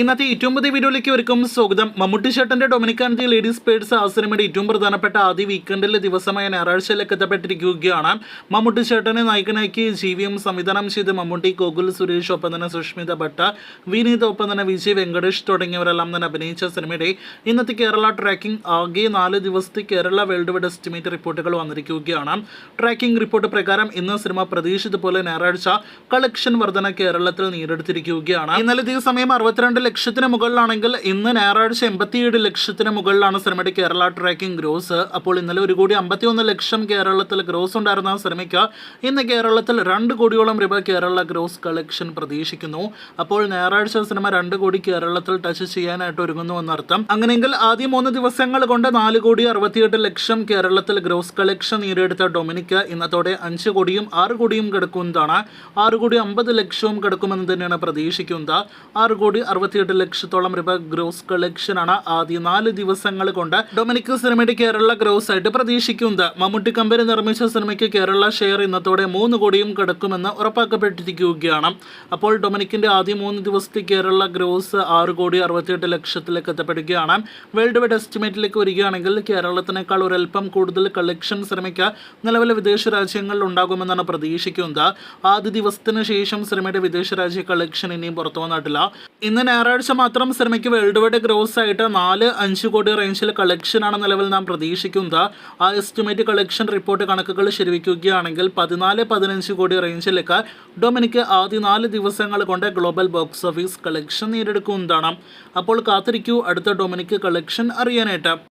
ഇന്നത്തെ ഏറ്റവും പുതിയ വീഡിയോയിലേക്ക് ഒരുക്കും സ്വാഗതം. മമ്മൂട്ടി ചേട്ടന്റെ Dominic and the ladies purse ആ സിനിമയുടെ ഏറ്റവും പ്രധാനപ്പെട്ട ആദ്യ വീക്കെൻഡിലെ ദിവസമായ ഞായറാഴ്ചയിലേക്ക് എത്തപ്പെട്ടിരിക്കുകയാണ്. മമ്മൂട്ടി ചേട്ടനെ നായകനാക്കി GVM സംവിധാനം ചെയ്ത് മമ്മൂട്ടി, ഗോകുൽ സുരേഷ്, ഒപ്പം തന്നെ സുഷ്മിത ഭട്ട, വിനീത്, ഒപ്പം തന്നെ വിജയ് വെങ്കടേഷ് തുടങ്ങിയവരെല്ലാം തന്നെ അഭിനയിച്ച സിനിമയുടെ ഇന്നത്തെ കേരള ട്രാക്കിംഗ് ആകെ 4 ദിവസത്തെ കേരള വേൾഡ് വൈഡ് എസ്റ്റിമേറ്റ് റിപ്പോർട്ടുകൾ വന്നിരിക്കുകയാണ്. ട്രാക്കിംഗ് റിപ്പോർട്ട് പ്രകാരം ഇന്ന് സിനിമ പ്രതീക്ഷിച്ചതുപോലെ ഞായറാഴ്ച കളക്ഷൻ വർധന കേരളത്തിൽ നേടിയെടുത്തിരിക്കുകയാണ്. ഇന്നലെ ഇതേ സമയം 62 ലക്ഷത്തിന് മുകളിലാണെങ്കിൽ ഇന്ന് ഞായറാഴ്ച 87 ലക്ഷത്തിന് മുകളിലാണ് സിനിമയുടെ കേരള ട്രാക്കിംഗ് ഗ്രോസ്. അപ്പോൾ ഇന്നലെ 1,51 ലക്ഷം കേരളത്തിൽ ഗ്രോസ് ഉണ്ടായിരുന്ന സിനിമയ്ക്ക് ഇന്ന് കേരളത്തിൽ 2 കോടിയോളം രൂപ കേരള ഗ്രോസ് കളക്ഷൻ പ്രതീക്ഷിക്കുന്നു. അപ്പോൾ ഞായറാഴ്ച സിനിമ 2 കോടി കേരളത്തിൽ ടച്ച് ചെയ്യാനായിട്ട് ഒരുങ്ങുന്നു എന്നർത്ഥം. അങ്ങനെയെങ്കിൽ ആദ്യ 3 ദിവസങ്ങൾ കൊണ്ട് 4,68 ലക്ഷം കേരളത്തിൽ ഗ്രോസ് കളക്ഷൻ നേടിയെടുത്ത ഡൊമിനിക് ഇന്നത്തോടെ 5 കോടിയും 6 കോടിയും കിടക്കുന്നതാണ്. 6,50 ലക്ഷവും കിടക്കുമെന്ന് തന്നെയാണ് പ്രതീക്ഷിക്കുന്നത്. 6,68 ലക്ഷത്തോളം രൂപ ഗ്രോസ് കളക്ഷനാണ് ആദ്യ 4 ദിവസങ്ങൾ കൊണ്ട് ഡൊമിനിക് സിനിമയുടെ കേരള ഗ്രോസ് ആയിട്ട് പ്രതീക്ഷിക്കുന്നത്. മമ്മൂട്ടി കമ്പനി നിർമ്മിച്ച സിനിമയ്ക്ക് കേരള ഷെയർ ഇന്നത്തോടെ 3 കോടിയും കിടക്കുമെന്ന് ഉറപ്പാക്കപ്പെട്ടിരിക്കുകയാണ്. അപ്പോൾ ഡൊമിനിക്കിന്റെ ആദ്യ 3 ദിവസത്തെ കേരള ഗ്രോസ് 6,68 ലക്ഷത്തിലേക്ക് എത്തപ്പെടുകയാണ്. വേൾഡ് വൈഡ് എസ്റ്റിമേറ്റിലേക്ക് വരികയാണെങ്കിൽ കേരളത്തിനേക്കാൾ ഒരൽപ്പം കൂടുതൽ കളക്ഷൻ സിനിമയ്ക്ക് നിലവിലെ വിദേശ രാജ്യങ്ങളിൽ ഉണ്ടാകുമെന്നാണ് പ്രതീക്ഷിക്കുന്നത്. ആദ്യ ദിവസത്തിന് ശേഷം സിനിമയുടെ വിദേശ രാജ്യ കളക്ഷൻ ഇനിയും പുറത്തു വന്നിട്ടില്ല. ഇന്ന് ഞായറാഴ്ച മാത്രം സിനിമയ്ക്ക് വേൾഡ് വൈഡ് ഗ്രോസ് ആയിട്ട് 4-5 കോടി റേഞ്ചിൽ കളക്ഷനാണ് നിലവിൽ നാം പ്രതീക്ഷിക്കുന്നത്. ആ എസ്റ്റിമേറ്റ് കളക്ഷൻ റിപ്പോർട്ട് കണക്കുകൾ ശരിവയ്ക്കുകയാണെങ്കിൽ 14-15 കോടി റേഞ്ചിലേക്ക് ഡൊമിനിക് ആദ്യ 4 ദിവസങ്ങൾ കൊണ്ട് ഗ്ലോബൽ ബോക്സ് ഓഫീസ് കളക്ഷൻ നേടിയെടുക്കുന്നതാണ്. അപ്പോൾ കാത്തിരിക്കൂ അടുത്ത ഡൊമിനിക് കളക്ഷൻ അറിയാനായിട്ട്.